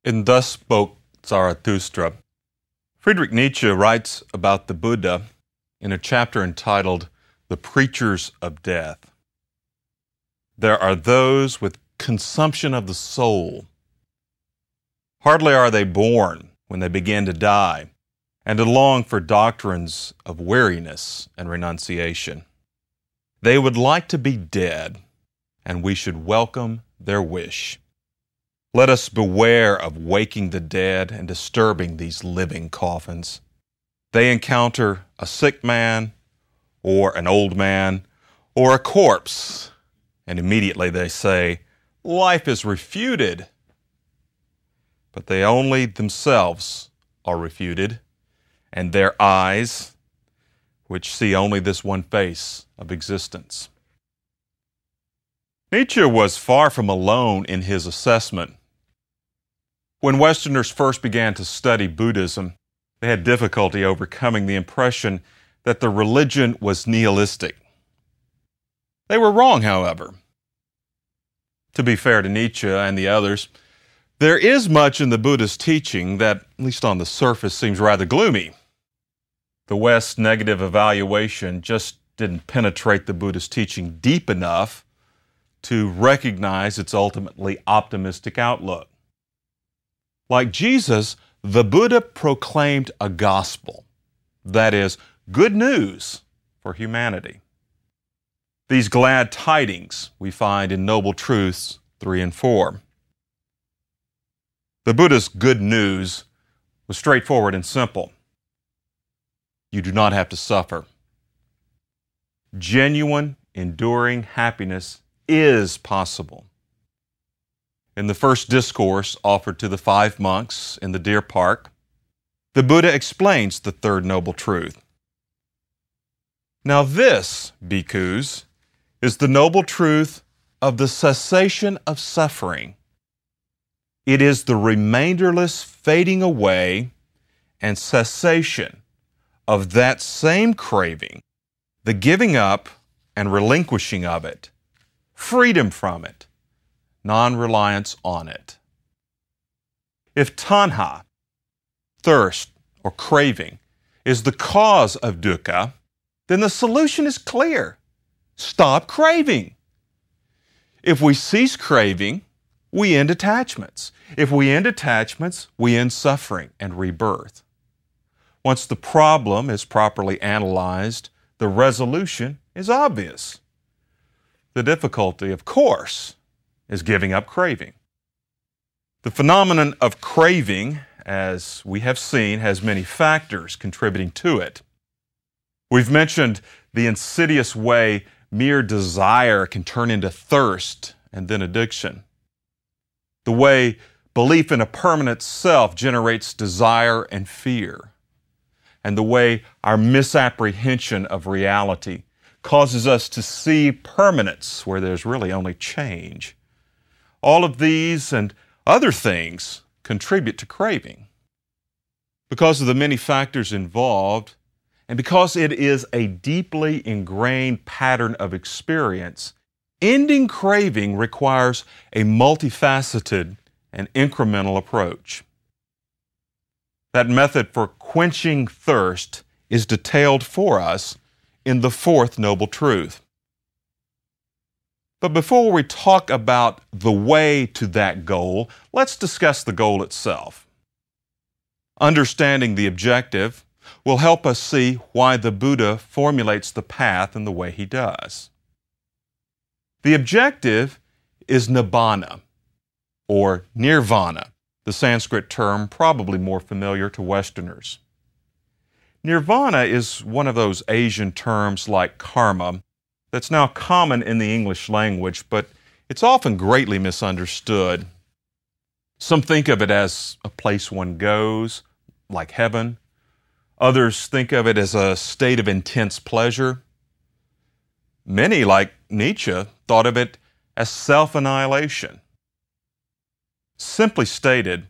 And thus spoke Zarathustra. Friedrich Nietzsche writes about the Buddha in a chapter entitled The Preachers of Death. There are those with consumption of the soul. Hardly are they born when they begin to die, and to long for doctrines of weariness and renunciation. They would like to be dead, and we should welcome their wish. Let us beware of waking the dead and disturbing these living coffins. They encounter a sick man, or an old man, or a corpse, and immediately they say, "Life is refuted." But they only themselves are refuted, and their eyes, which see only this one face of existence. Nietzsche was far from alone in his assessment. When Westerners first began to study Buddhism, they had difficulty overcoming the impression that the religion was nihilistic. They were wrong, however. To be fair to Nietzsche and the others, there is much in the Buddhist teaching that, at least on the surface, seems rather gloomy. The West's negative evaluation just didn't penetrate the Buddhist teaching deep enough to recognize its ultimately optimistic outlook. Like Jesus, the Buddha proclaimed a gospel, that is, good news for humanity. These glad tidings we find in Noble Truths 3 and 4. The Buddha's good news was straightforward and simple. You do not have to suffer. Genuine, enduring happiness is possible. In the first discourse offered to the 5 monks in the Deer Park, the Buddha explains the third noble truth. Now this, bhikkhus, is the noble truth of the cessation of suffering. It is the remainderless fading away and cessation of that same craving, the giving up and relinquishing of it, freedom from it, non-reliance on it. If tanha, thirst or craving, is the cause of dukkha, then the solution is clear. Stop craving. If we cease craving, we end attachments. If we end attachments, we end suffering and rebirth. Once the problem is properly analyzed, the resolution is obvious. The difficulty, of course, is giving up craving. The phenomenon of craving, as we have seen, has many factors contributing to it. We've mentioned the insidious way mere desire can turn into thirst and then addiction. The way belief in a permanent self generates desire and fear. And the way our misapprehension of reality causes us to see permanence where there's really only change. All of these and other things contribute to craving. Because of the many factors involved, and because it is a deeply ingrained pattern of experience, ending craving requires a multifaceted and incremental approach. That method for quenching thirst is detailed for us in the fourth noble truth. But before we talk about the way to that goal, let's discuss the goal itself. Understanding the objective will help us see why the Buddha formulates the path in the way he does. The objective is nibbana, or nirvana, the Sanskrit term probably more familiar to Westerners. Nirvana is one of those Asian terms like karma that's now common in the English language, but it's often greatly misunderstood. Some think of it as a place one goes, like heaven. Others think of it as a state of intense pleasure. Many, like Nietzsche, thought of it as self-annihilation. Simply stated,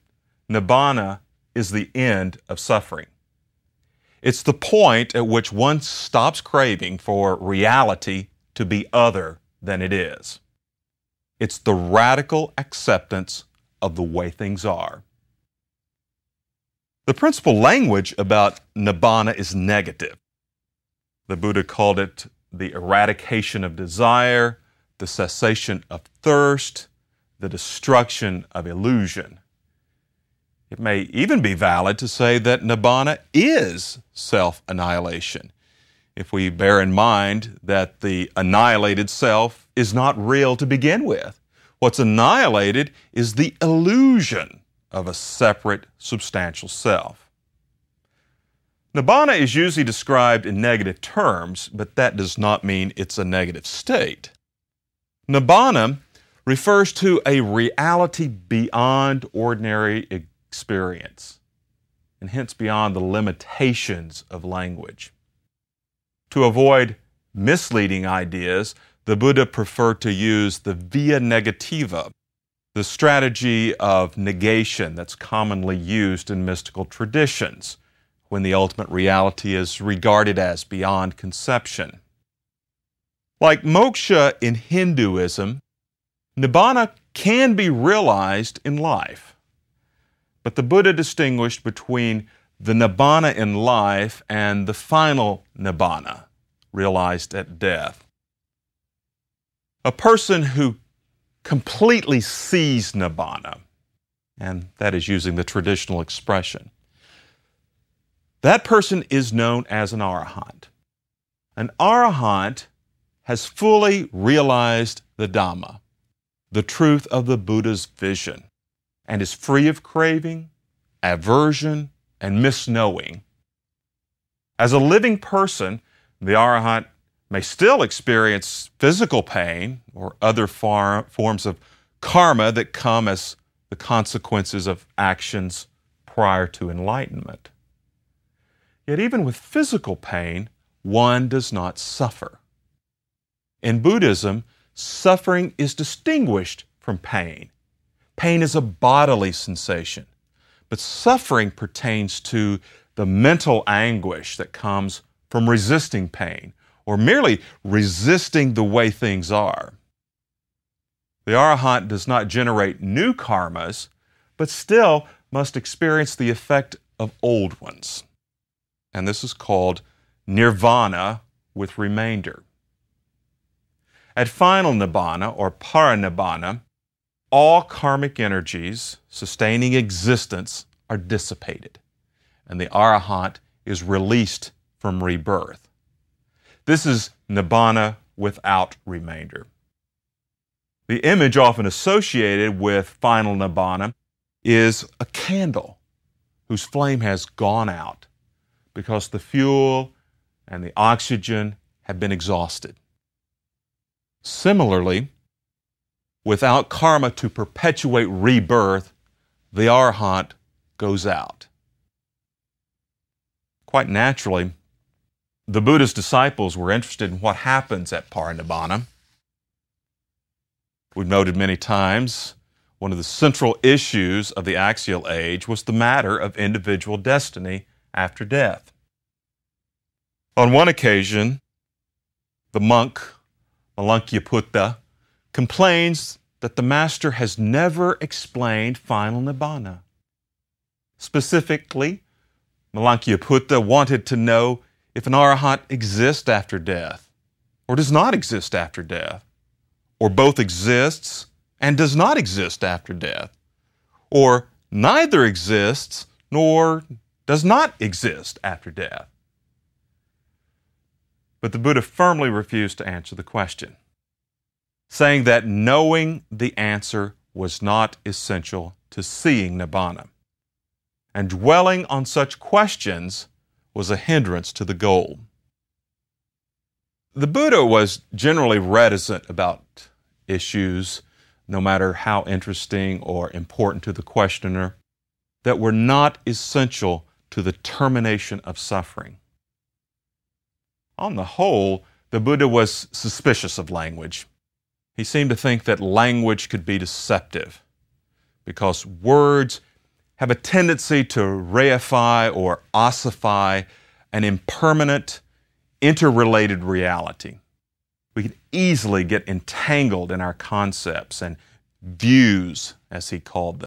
nibbana is the end of suffering. It's the point at which one stops craving for reality to be other than it is. It's the radical acceptance of the way things are. The principal language about nibbana is negative. The Buddha called it the eradication of desire, the cessation of thirst, the destruction of illusion. It may even be valid to say that nibbana is self-annihilation, if we bear in mind that the annihilated self is not real to begin with. What's annihilated is the illusion of a separate, substantial self. Nibbana is usually described in negative terms, but that does not mean it's a negative state. Nibbana refers to a reality beyond ordinary experience, and hence beyond the limitations of language. To avoid misleading ideas, the Buddha preferred to use the via negativa, the strategy of negation that's commonly used in mystical traditions when the ultimate reality is regarded as beyond conception. Like moksha in Hinduism, nibbana can be realized in life, but the Buddha distinguished between the nibbana in life and the final nibbana, realized at death. A person who completely sees nibbana, and that is using the traditional expression, that person is known as an arahant. An arahant has fully realized the Dhamma, the truth of the Buddha's vision, and is free of craving, aversion, and misknowing. As a living person, the arahant may still experience physical pain or other forms of karma that come as the consequences of actions prior to enlightenment. Yet even with physical pain, one does not suffer. In Buddhism, suffering is distinguished from pain. Pain is a bodily sensation, but suffering pertains to the mental anguish that comes from resisting pain, or merely resisting the way things are. The arahant does not generate new karmas, but still must experience the effect of old ones. And this is called nirvana with remainder. At final nibbana, or paranibbana, all karmic energies sustaining existence are dissipated, and the arahant is released from rebirth. This is nibbana without remainder. The image often associated with final nibbana is a candle whose flame has gone out because the fuel and the oxygen have been exhausted. Similarly, without karma to perpetuate rebirth, the arahant goes out. Quite naturally, the Buddha's disciples were interested in what happens at paranibbana. We've noted many times, one of the central issues of the axial age was the matter of individual destiny after death. On one occasion, the monk, Malankya-Putta, complains that the master has never explained final nibbana. Specifically, Malankya-Putta wanted to know if an arahant exists after death, or does not exist after death, or both exists and does not exist after death, or neither exists nor does not exist after death. But the Buddha firmly refused to answer the question, saying that knowing the answer was not essential to seeing nibbana, and dwelling on such questions was a hindrance to the goal. The Buddha was generally reticent about issues, no matter how interesting or important to the questioner, that were not essential to the termination of suffering. On the whole, the Buddha was suspicious of language. He seemed to think that language could be deceptive because words have a tendency to reify or ossify an impermanent, interrelated reality. We can easily get entangled in our concepts and views, as he called them.